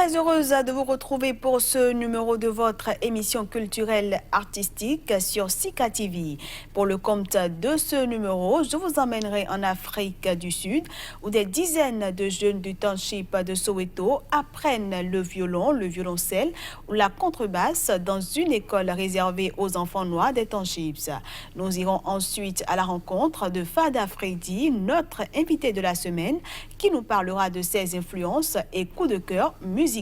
Très heureuse de vous retrouver pour ce numéro de votre émission culturelle artistique sur Sika TV. Pour le compte de ce numéro, je vous emmènerai en Afrique du Sud où des dizaines de jeunes du township de Soweto apprennent le violon, le violoncelle ou la contrebasse dans une école réservée aux enfants noirs des townships. Nous irons ensuite à la rencontre de Fada Freddy, notre invité de la semaine, qui nous parlera de ses influences et coups de cœur musicaux.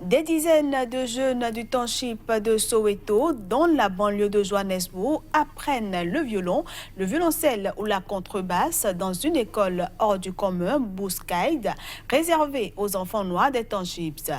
Des dizaines de jeunes du township de Soweto, dans la banlieue de Johannesburg, apprennent le violon, le violoncelle ou la contrebasse dans une école hors du commun, Buskide, réservée aux enfants noirs des townships.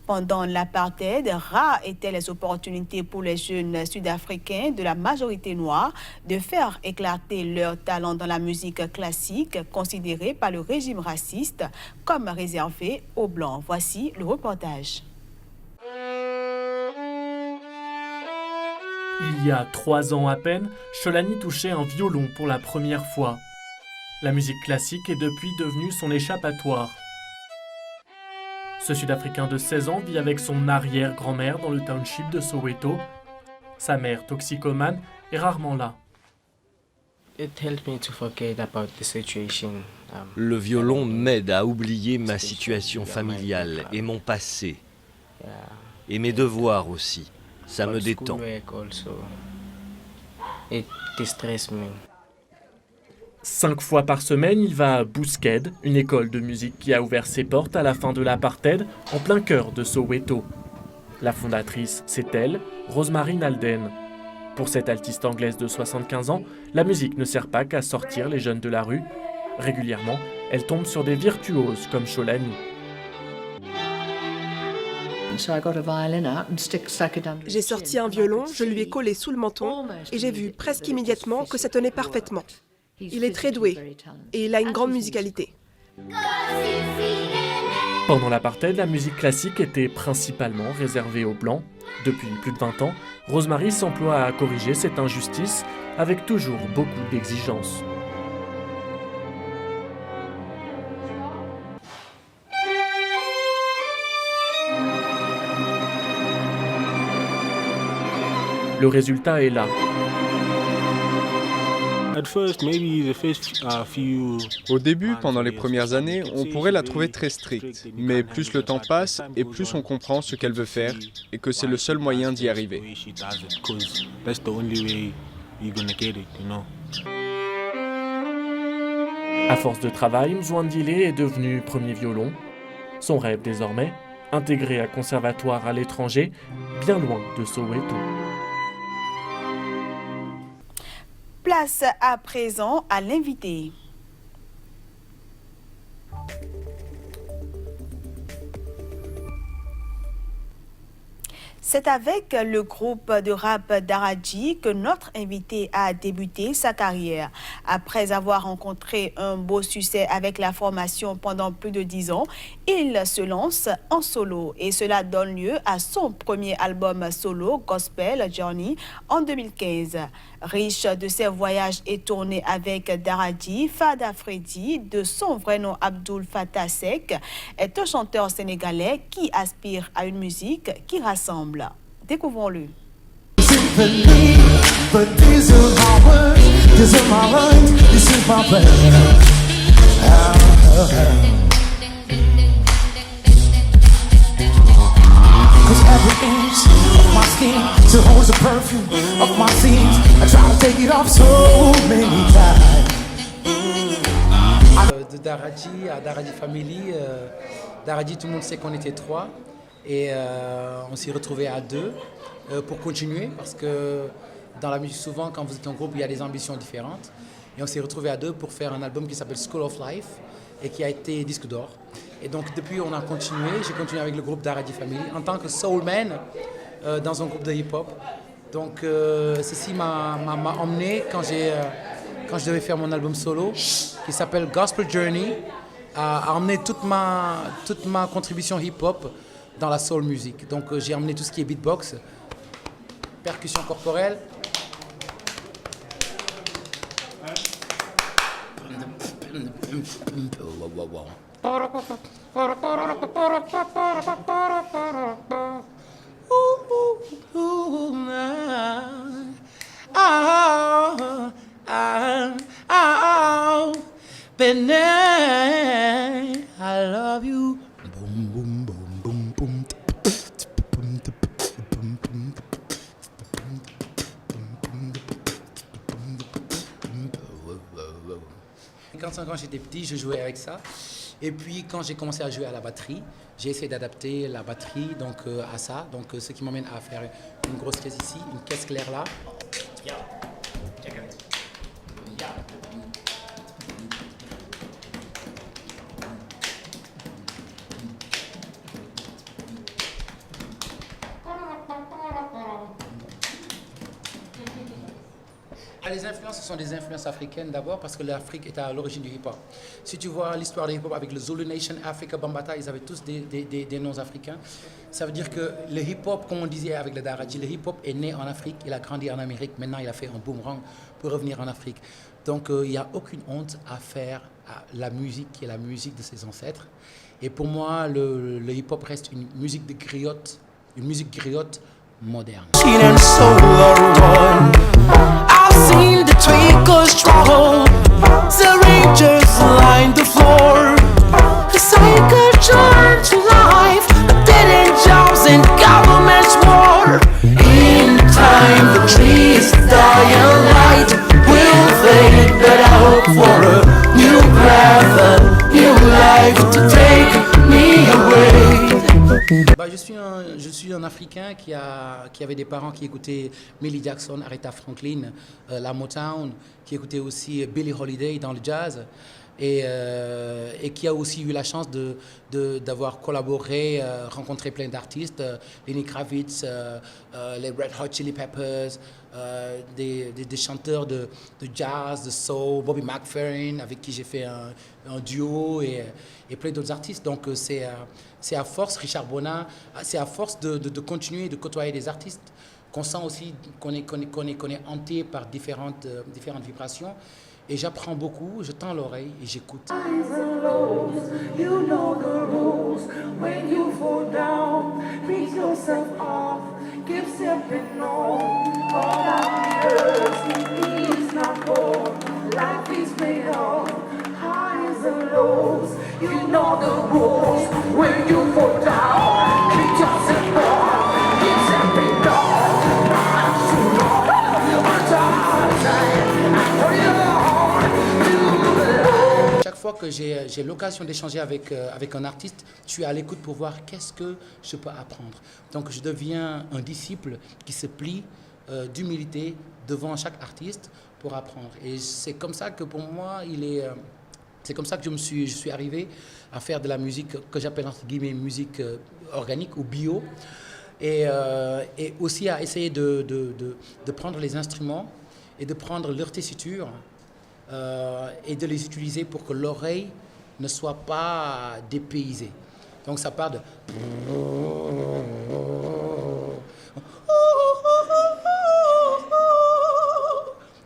Pendant l'apartheid, rares étaient les opportunités pour les jeunes sud-africains de la majorité noire de faire éclater leur talent dans la musique classique, considérée par le régime raciste comme réservée aux Blancs. Voici le reportage. Il y a 3 ans à peine, Sholani touchait un violon pour la première fois. La musique classique est depuis devenue son échappatoire. Ce Sud-Africain de 16 ans vit avec son arrière-grand-mère dans le township de Soweto. Sa mère, toxicomane, est rarement là. Le violon m'aide à oublier ma situation familiale et mon passé. Et mes devoirs aussi. Ça me détend. 5 fois par semaine, il va à Buskide, une école de musique qui a ouvert ses portes à la fin de l'apartheid, en plein cœur de Soweto. La fondatrice, c'est elle, Rosemary Nalden. Pour cette altiste anglaise de 75 ans, la musique ne sert pas qu'à sortir les jeunes de la rue. Régulièrement, elle tombe sur des virtuoses comme Sholani. J'ai sorti un violon, je lui ai collé sous le menton et j'ai vu presque immédiatement que ça tenait parfaitement. Il est très doué et il a une grande musicalité. Pendant l'apartheid, la musique classique était principalement réservée aux Blancs. Depuis plus de 20 ans, Rosemary s'emploie à corriger cette injustice avec toujours beaucoup d'exigences. Le résultat est là. Au début, pendant les premières années, on pourrait la trouver très stricte. Mais plus le temps passe et plus on comprend ce qu'elle veut faire et que c'est le seul moyen d'y arriver. À force de travail, Mzwandile est devenu premier violon. Son rêve désormais, intégré un conservatoire à l'étranger, bien loin de Soweto. Place à présent à l'invité. C'est avec le groupe de rap Daraji que notre invité a débuté sa carrière. Après avoir rencontré un beau succès avec la formation pendant plus de 10 ans, il se lance en solo et cela donne lieu à son premier album solo, Gospel Journey, en 2015. Riche de ses voyages et tournées avec Daraji, Fada Freddy, de son vrai nom Abdul Fattah Seck, est un chanteur sénégalais qui aspire à une musique qui rassemble. Découvrons-le. De Daraji à Daraji Family, Daraji, tout le monde sait qu'on était 3 et on s'est retrouvés à 2 pour continuer parce que dans la musique, souvent quand vous êtes en groupe, il y a des ambitions différentes et on s'est retrouvés à 2 pour faire un album qui s'appelle School of Life et qui a été disque d'or. Et donc depuis on a continué, j'ai continué avec le groupe Daraji Family en tant que soulman dans un groupe de hip-hop. Donc ceci m'a emmené quand je devais faire mon album solo qui s'appelle Gospel Journey à emmener toute ma contribution hip-hop dans la soul music. Donc j'ai emmené tout ce qui est beatbox, percussion corporelle, Penny, I love you. Boom, boom, boom, boom, boom. Quand 5 ans, j'étais petit, je jouais avec ça. Et puis, quand j'ai commencé à jouer à la batterie, j'ai essayé d'adapter la batterie donc, à ça. Donc, ce qui m'amène à faire une grosse caisse ici, une caisse claire là. Les influences, ce sont des influences africaines d'abord parce que l'Afrique est à l'origine du hip-hop. Si tu vois l'histoire du hip-hop avec le Zulu Nation, Africa, Bambata, ils avaient tous des noms africains. Ça veut dire que le hip-hop, comme on disait avec le Daraji, le hip-hop est né en Afrique, il a grandi en Amérique, maintenant il a fait un boomerang pour revenir en Afrique. Donc il n'y a aucune honte à faire la musique qui est la musique de ses ancêtres. Et pour moi, le hip-hop reste une musique de griotte, une musique griotte moderne. Seen the tweakers struggle, the rangers line the floor. The cycle turned to life, the dead end jobs and government's war. In time, the trees die and light will fade, but I hope for a new breath, a new life to take me away. Je suis un Africain qui avait des parents qui écoutaient Millie Jackson, Aretha Franklin, la Motown, qui écoutaient aussi Billie Holiday dans le jazz et qui a aussi eu la chance d'avoir collaboré, rencontré plein d'artistes, Lenny Kravitz, les Red Hot Chili Peppers, des chanteurs de jazz, de soul, Bobby McFerrin, avec qui j'ai fait un duo et plein d'autres artistes. Donc c'est à force, Richard Bona, c'est à force de continuer de côtoyer des artistes qu'on sent aussi qu'on est hanté par différentes vibrations. Et j'apprends beaucoup, je tends l'oreille et j'écoute. Chaque fois que j'ai l'occasion d'échanger avec un artiste, je suis à l'écoute pour voir qu'est-ce que je peux apprendre. Donc je deviens un disciple qui se plie d'humilité devant chaque artiste pour apprendre. Et c'est comme ça que pour moi, c'est comme ça que je suis arrivé à faire de la musique que j'appelle entre guillemets musique organique ou bio. Et aussi à essayer de prendre les instruments et de prendre leur tessiture et de les utiliser pour que l'oreille ne soit pas dépaysée. Donc ça part de...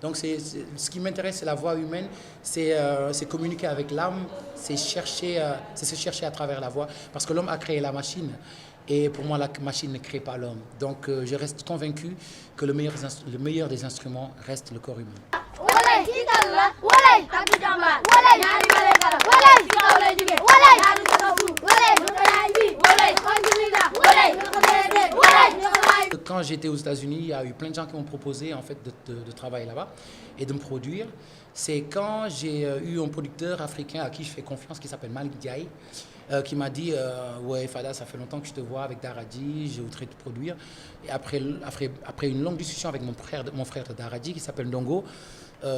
Donc ce qui m'intéresse, c'est la voix humaine, c'est communiquer avec l'âme, c'est se chercher à travers la voix, parce que l'homme a créé la machine, et pour moi la machine ne crée pas l'homme. Donc je reste convaincu que le meilleur des instruments reste le corps humain. Quand j'étais aux États-Unis, il y a eu plein de gens qui m'ont proposé en fait de travailler là-bas et de me produire. C'est quand j'ai eu un producteur africain à qui je fais confiance, qui s'appelle Malik Diaye, qui m'a dit ouais Fada, ça fait longtemps que je te vois avec Daradi, je voudrais te produire. Et après une longue discussion avec mon frère de Daradi qui s'appelle Ndongo,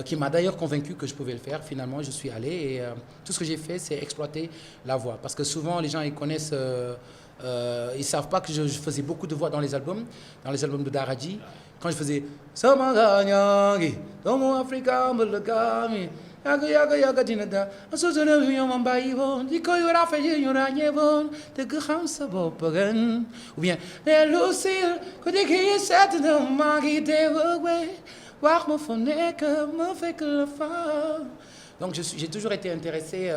qui m'a d'ailleurs convaincu que je pouvais le faire. Finalement, je suis allé et tout ce que j'ai fait, c'est exploiter la voix. Parce que souvent, les gens, ils connaissent... ils ne savent pas que je faisais beaucoup de voix dans les albums de Daradi. Quand je faisais Samaganyangi, Domo Africa, Mulagami, Yaga Yaga Yaga Dinada, Asuzuna Yomambaivon, Dikoyura Fayuranyevon, de Ghamsa Bopagan, ou bien Les Lucille, Kodiki Sat de Magi Dewe, Wach me Foneka, me fait que la femme. Donc j'ai toujours été intéressé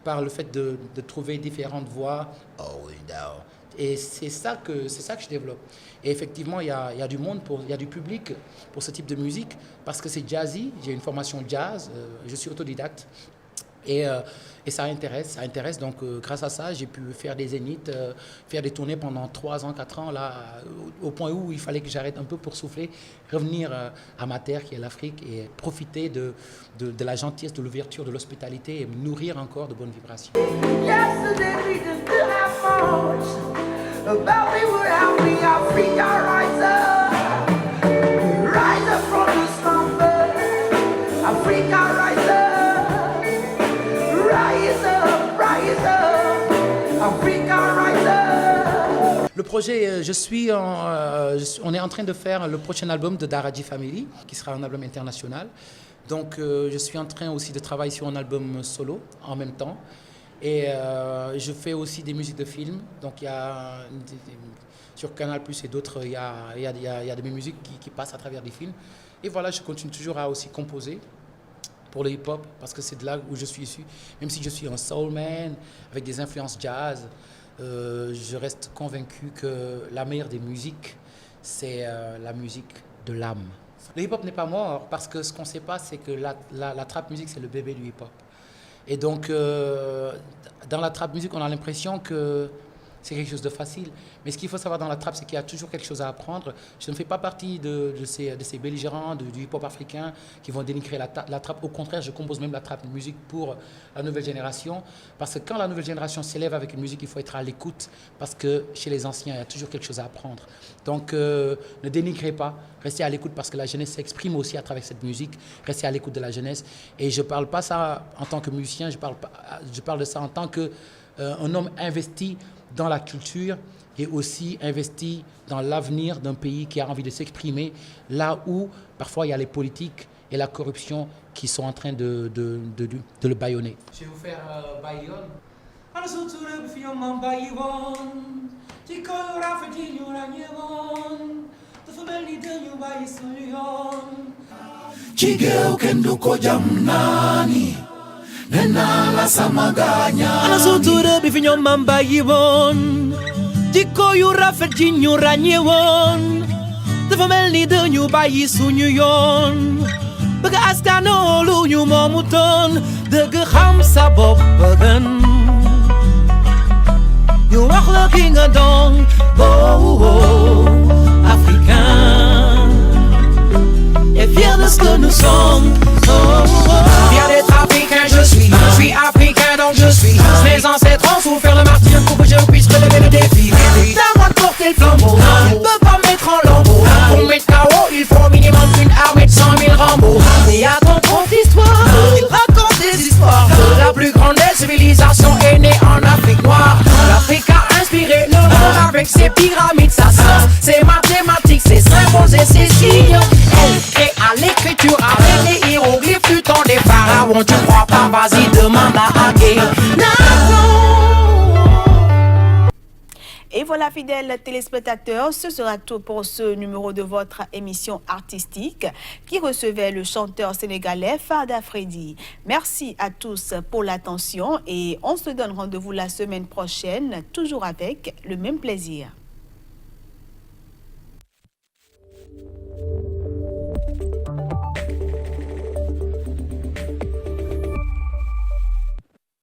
par le fait de trouver différentes voix. Et c'est ça que je développe. Et effectivement, il y a du monde, il y a du public pour ce type de musique, parce que c'est jazzy. J'ai une formation jazz, je suis autodidacte. Et ça intéresse. Donc, grâce à ça, j'ai pu faire des zéniths, faire des tournées pendant 3 ans, 4 ans, là, au point où il fallait que j'arrête un peu pour souffler, revenir à ma terre, qui est l'Afrique, et profiter de la gentillesse, de l'ouverture, de l'hospitalité, et me nourrir encore de bonnes vibrations. Yesterday we just didn't have much, but we were happy. Africa rise up from the slumber. Africa rise up, Africa rise up. Le projet, on est en train de faire le prochain album de Daraji Family, qui sera un album international. Donc je suis en train aussi de travailler sur un album solo en même temps. Et je fais aussi des musiques de films. Donc il y a sur Canal+ et d'autres, il y a de mes musiques qui passent à travers des films. Et voilà, je continue toujours à aussi composer pour le hip-hop, parce que c'est de là où je suis issu. Même si je suis un soulman, avec des influences jazz, je reste convaincu que la meilleure des musiques, c'est la musique de l'âme. Le hip-hop n'est pas mort, parce que ce qu'on ne sait pas, c'est que la trap music, c'est le bébé du hip-hop. Et donc, dans la trap music, on a l'impression que c'est quelque chose de facile. Mais ce qu'il faut savoir dans la trap, c'est qu'il y a toujours quelque chose à apprendre. Je ne fais pas partie de ces belligérants du hip-hop africain qui vont dénigrer la trap. Au contraire, je compose même la trap musique pour la nouvelle génération. Parce que quand la nouvelle génération s'élève avec une musique, il faut être à l'écoute. Parce que chez les anciens, il y a toujours quelque chose à apprendre. Donc, ne dénigrez pas. Restez à l'écoute, parce que la jeunesse s'exprime aussi à travers cette musique. Restez à l'écoute de la jeunesse. Et je ne parle pas ça en tant que musicien, je parle de ça en tant qu'un homme investi dans la culture et aussi investi dans l'avenir d'un pays qui a envie de s'exprimer, là où parfois il y a les politiques et la corruption qui sont en train de le bâillonner. Je vais vous faire Bayonne. Nenala samaganya Anasutura bifinyo mamba yibon Diko yu rafet jinyu ranyewon Dafa mel ni dañu bàyyi suñu yoon Bëgg askano lu ñu moomutoon Dëgg xam sa bopp bëggan Ñu wax la ki nga doon Africain Et fier de ce que nous sommes Fier d'être africain, je suis africain donc je suis. Mes ancêtres ont souffert le martyre pour que je puisse relever le défi. C'est à moi de porter le flambeau, on ne peut pas mettre en lambeau. Pour mettre KO, il faut au minimum une armée de 100 000 Rambo. Et à ton propre histoire, il raconte des histoires de la plus grande des civilisations est née en Afrique noire. L'Afrique a inspiré le monde avec ses pyramides, sa science, ses mathématiques, ses symboles et ses signes. Elle crée à l'écriture avec les hiéroglyphes du temps des pharaons. Tu crois pas, vas-y, demande à Akhenaton. Et voilà, fidèles téléspectateurs, ce sera tout pour ce numéro de votre émission artistique qui recevait le chanteur sénégalais Farda Freddy. Merci à tous pour l'attention et on se donne rendez-vous la semaine prochaine, toujours avec le même plaisir.